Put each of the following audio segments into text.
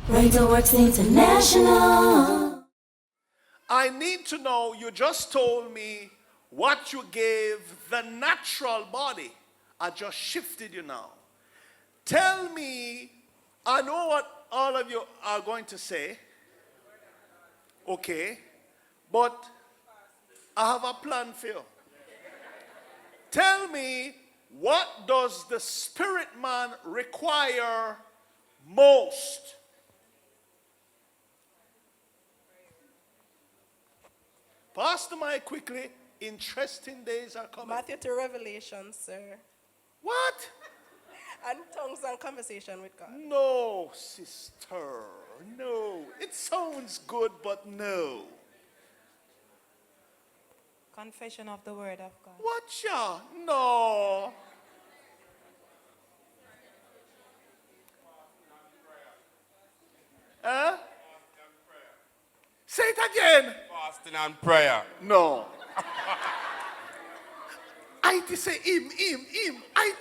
Radio Works International. I need to know, you just told me what you gave the natural body. I just shifted you now. Tell me, I know what all of you are going to say. Okay, but I have a plan for you. Tell me, what does the spirit man require most? Pass the mic quickly. Interesting days are coming. Matthew to Revelation, sir. What? And tongues and conversation with God. No, sister. No. It sounds good, but no. Confession of the word of God. What ya? No. Huh? Say it again. Fasting and prayer. No. I say him. I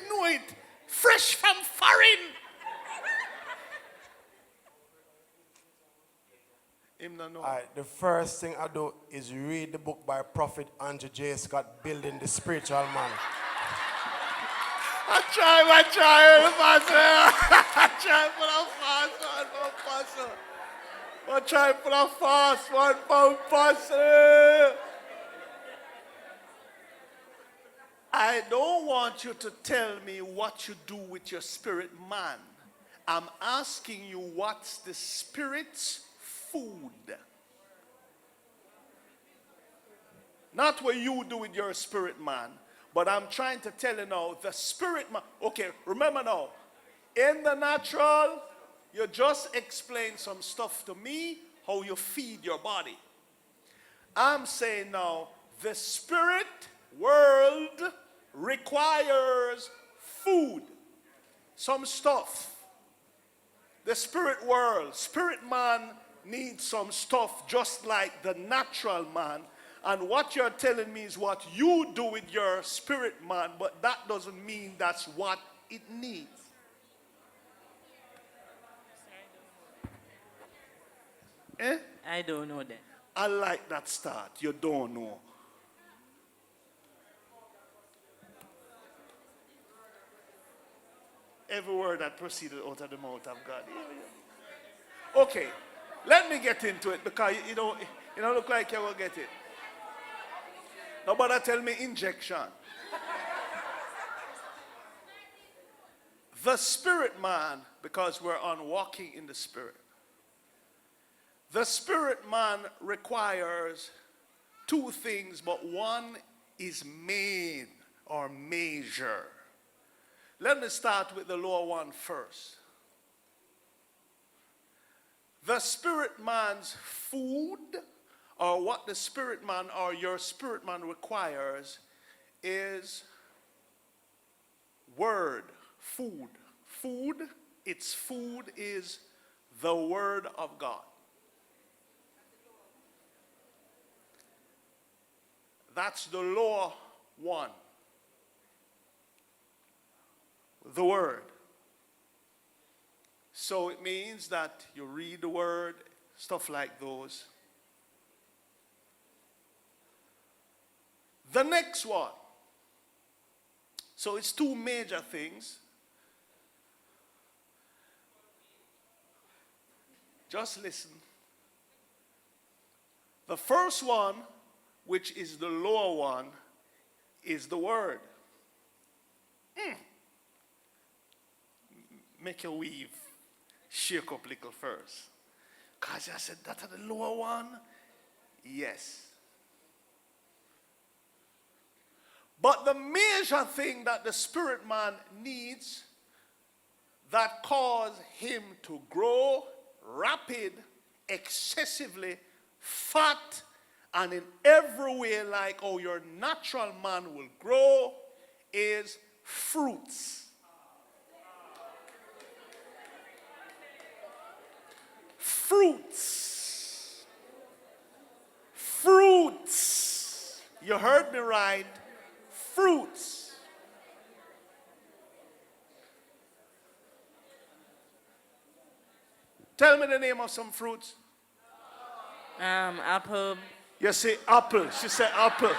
know it. Fresh from foreign. Him no know. All right, the first thing I do is read the book by Prophet Andrew J. Scott, Building the Spiritual Man. I try, Pastor. I try for the fast one, Pastor. I try for the fast one, Pastor. I don't want you to tell me what you do with your spirit man. I'm asking you, what's the spirit's food? Not what you do with your spirit man, but I'm trying to tell you now, the spirit man. Okay, remember now, in the natural, you just explained some stuff to me, how you feed your body. I'm saying now, the spirit world requires food, some stuff. The spirit world, spirit man needs some stuff just like the natural man. And what you're telling me is what you do with your spirit man, but that doesn't mean that's what it needs. Eh? I don't know that. I like that start. You don't know. Every word that proceeded out of the mouth of God. Okay, let me get into it because you don't look like you will get it. Nobody tell me injection. The spirit man, because we're on walking in the spirit. The spirit man requires two things, but one is main or major. Let me start with the lower one first. The spirit man's food, or what the spirit man or your spirit man requires, is word, food. Food, its food is the word of God. That's the lower one. The word. So it means that you read the word, stuff like those. The next one. So it's two major things. Just listen. The first one, which is the lower one, is the word. Make your weave shake up a little first. Because I said that the lower one? Yes. But the major thing that the spirit man needs that cause him to grow rapid, excessively fat, and in every way like how your natural man will grow is fruits. Fruits. Fruits. You heard me right. Fruits. Tell me the name of some fruits. Apple. You say apple. She said apple.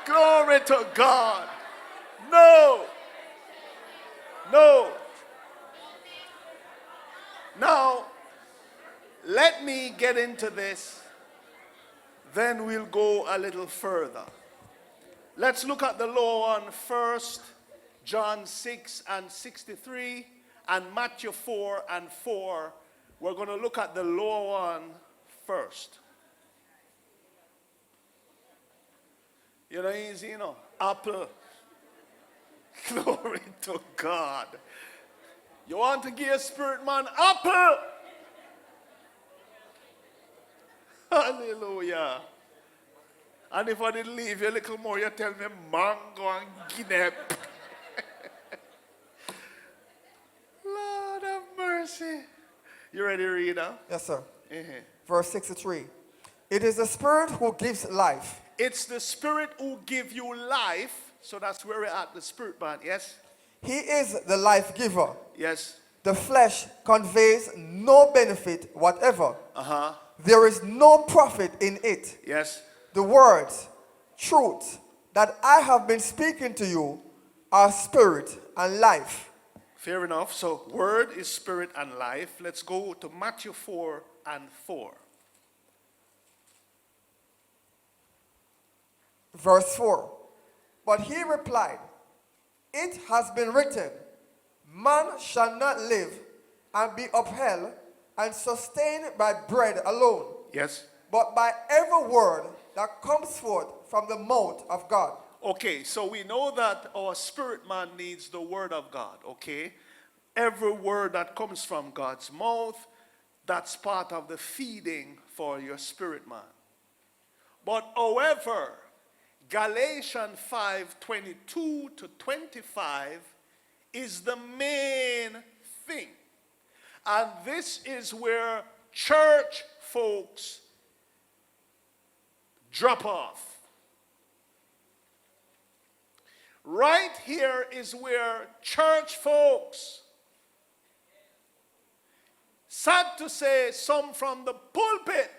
Glory to God. No. No. Now, let me get into this. Then we'll go a little further. Let's look at the law on first John 6 and 63 and Matthew 4 and 4. We're going to look at the law one first. You know, easy, you know, apple. Glory to God. You want to give a spirit man apple? Hallelujah. And if I didn't leave you a little more, you tell me mango and guinea. Lord have mercy. You ready to read now? Yes, sir. Uh-huh. Verse 63. It is the Spirit who gives life. It's the Spirit who gives you life. So that's where we're at, the Spirit man. Yes? He is the life giver. Yes. The flesh conveys no benefit whatever. Uh-huh. There is no profit in it. Yes. The words, truth, that I have been speaking to you are spirit and life. Fair enough. So word is spirit and life. Let's go to Matthew 4 and 4. Verse 4. But he replied, it has been written, man shall not live and be upheld and sustained by bread alone, Yes. but by every word that comes forth from the mouth of God. Okay, so we know that our spirit man needs the word of God, okay? Every word that comes from God's mouth, that's part of the feeding for your spirit man. But however, Galatians 5:22 to 25 is the main thing. And this is where church folks drop off. Right here is where church folks, sad to say, some from the pulpit,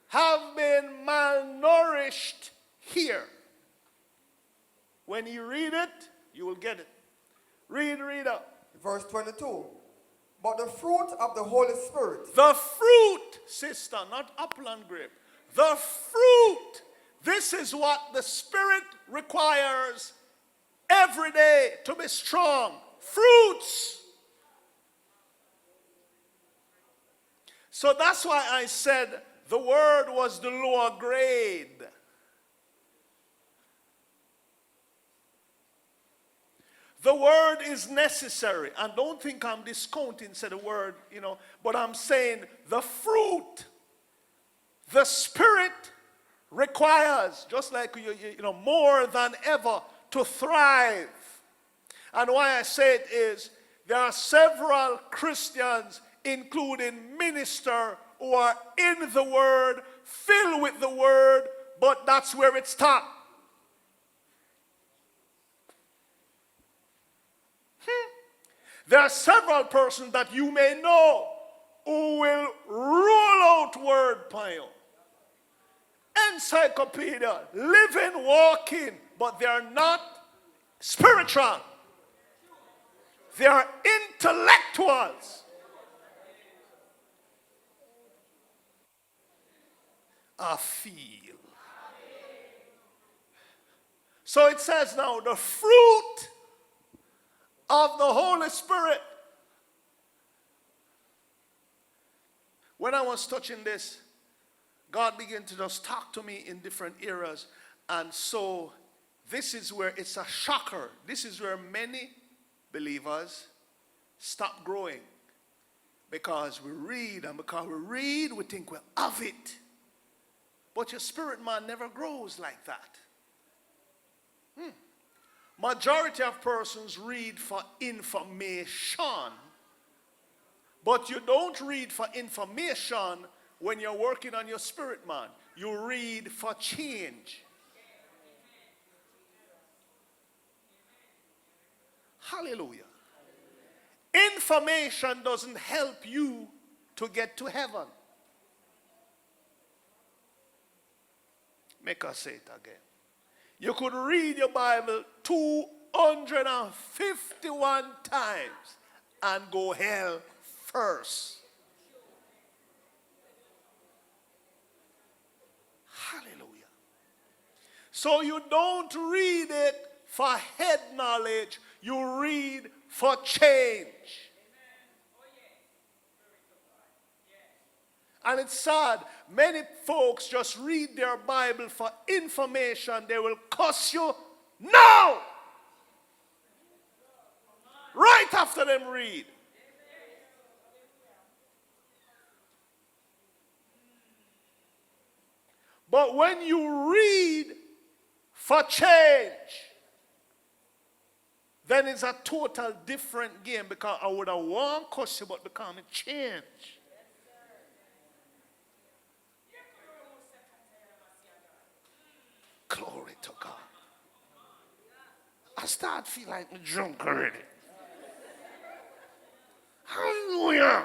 have been malnourished here. When you read it, you will get it. Read up. Verse 22. But the fruit of the Holy Spirit. The fruit, sister, not apple and grape. The fruit. This is what the Spirit requires every day to be strong. Fruits. So that's why I said the word was the lower grade. The word is necessary. And don't think I'm discounting, say the word, but I'm saying the fruit, the Spirit requires, just like more than ever to thrive. And why I say it is, there are several Christians, including ministers, who are in the word, filled with the word, but that's where it stops. There are several persons that you may know who will roll out word pile. Encyclopedia, living, walking, but they are not spiritual. They are intellectuals. I feel. So it says now, the fruit of the Holy Spirit. When I was touching this, God began to just talk to me in different areas. And so this is where it's a shocker. This is where many believers stop growing. Because we read, and because we read, we think we have it. But your spirit man never grows like that. Majority of persons read for information, but you don't read for information when you're working on your spirit man. You read for change. Hallelujah. Information doesn't help you to get to heaven. Make us say it again. You could read your Bible 251 times and go hell first. Hallelujah. So you don't read it for head knowledge, you read for change. And it's sad, many folks just read their Bible for information. They will cuss you now, right after them read. But when you read for change, then it's a total different game, because I would have one cuss you, but become a change. Glory to God. I start feeling like I'm drunk already. Hallelujah.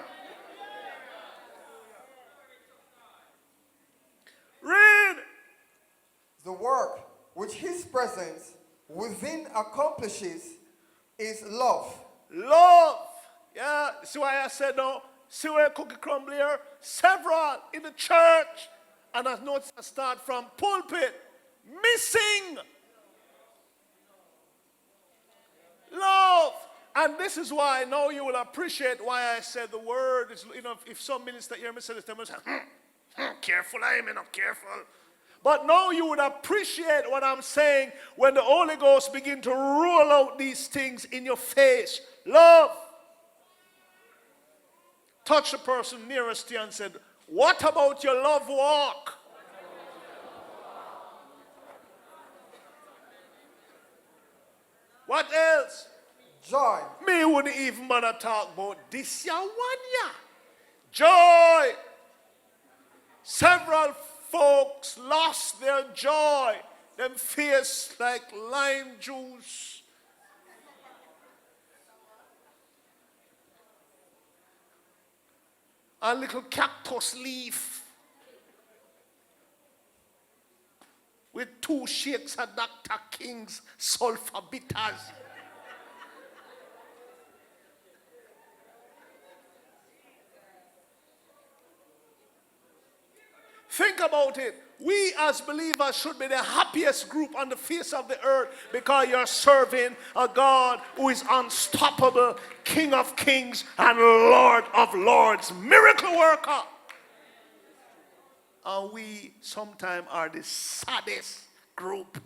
Read. The work which his presence within accomplishes is love. Love. Yeah, see why I said no? See where cookie crumble here? Several in the church. And I noticed I start from pulpit. Missing. Love. And this is why I know you will appreciate why I said the word. Is, if some minister hear me say this, they will say, careful, I am not careful. But now you would appreciate what I'm saying when the Holy Ghost begin to roll out these things in your face. Love. Touch the person nearest to you and said, what about your love walk? What else? Joy. Me wouldn't even bother talk about this ya one ya. Joy. Several folks lost their joy. Them face like lime juice. A little cactus leaf. With 2 shakes of Dr. King's sulfur bitters. Think about it. We as believers should be the happiest group on the face of the earth, because you're serving a God who is unstoppable, King of kings and Lord of lords, miracle worker. And we sometimes are the saddest group.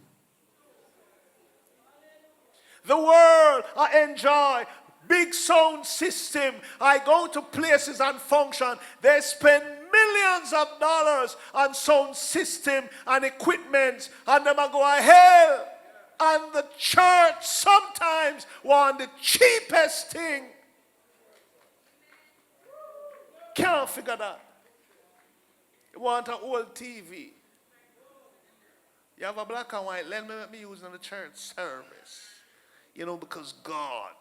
The world I enjoy, big sound system. I go to places and function. They spend millions of dollars on sound system and equipment, and them a go to hell. And the church sometimes want the cheapest thing. Can't figure that. You want an old TV. You have a black and white, let me use in the church service. Because God.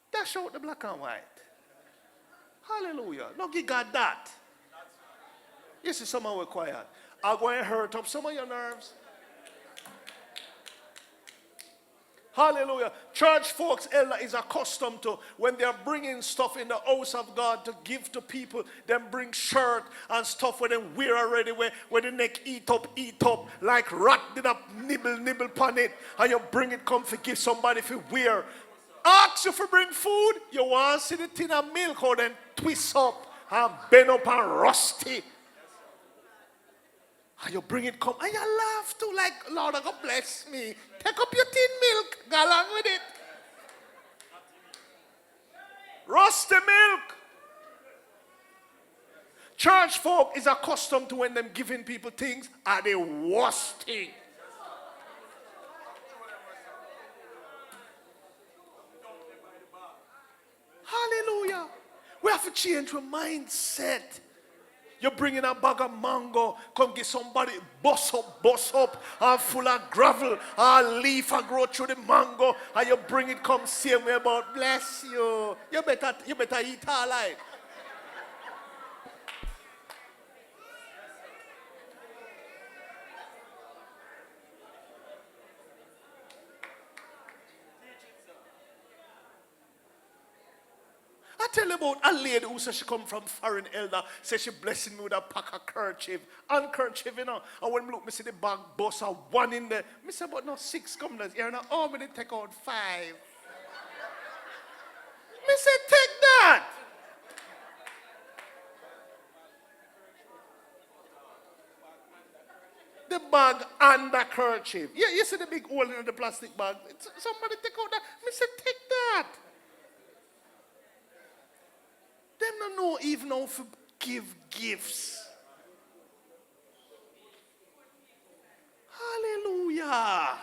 Dash out the black and white. Hallelujah. No, you got that. You see, someone were quiet. I'm going to hurt up some of your nerves. Hallelujah. Church folks, elder is accustomed to, when they're bringing stuff in the house of God to give to people, them bring shirt and stuff where them wear already, where the neck eat up, like rat did up, nibble on it, and you bring it, come for give somebody for wear. Ask you for bring food, you want to see the tin of milk or then twist up and bend up and rusty. And you bring it, come, and you laugh too, like, Lord, God bless me. Take up your tin milk, go along with it. Rusty milk. Church folk is accustomed to when them giving people things are the worst thing. Hallelujah. We have to change our mindset. You bring in a bag of mango, come get somebody bust up, and full of gravel, and leaf and grow through the mango, and you bring it, come say me about bless you. You better eat all right. I tell you about a lady who says she come from foreign elder, says she blessing me with a pack of kerchief. Handkerchief, you know. And when I look, I see the bag bus and one in there. I say, but no, 6 come there. You know, oh, me they take out 5. I say, take that. The bag and the kerchief. Yeah, you see the big hole in the plastic bag. Somebody take out that. I say, take that. Them don't know even how to give gifts. Hallelujah.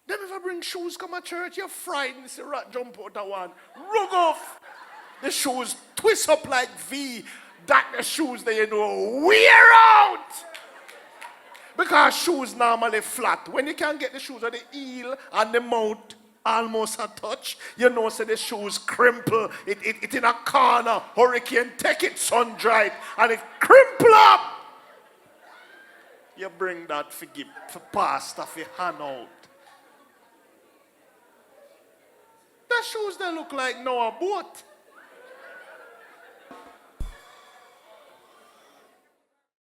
Them if I bring shoes come to church, you're frightened, see rat jump out of one. Rug off. The shoes twist up like V. That the shoes that you know wear out. Because shoes normally flat. When you can't get the shoes on the heel and the mouth almost a touch, you know, say the shoes crimple, it in a corner, hurricane take it, sun dried, and it crimple up. You bring that for give, for pastor, for hand out. The shoes they look like Noah boat.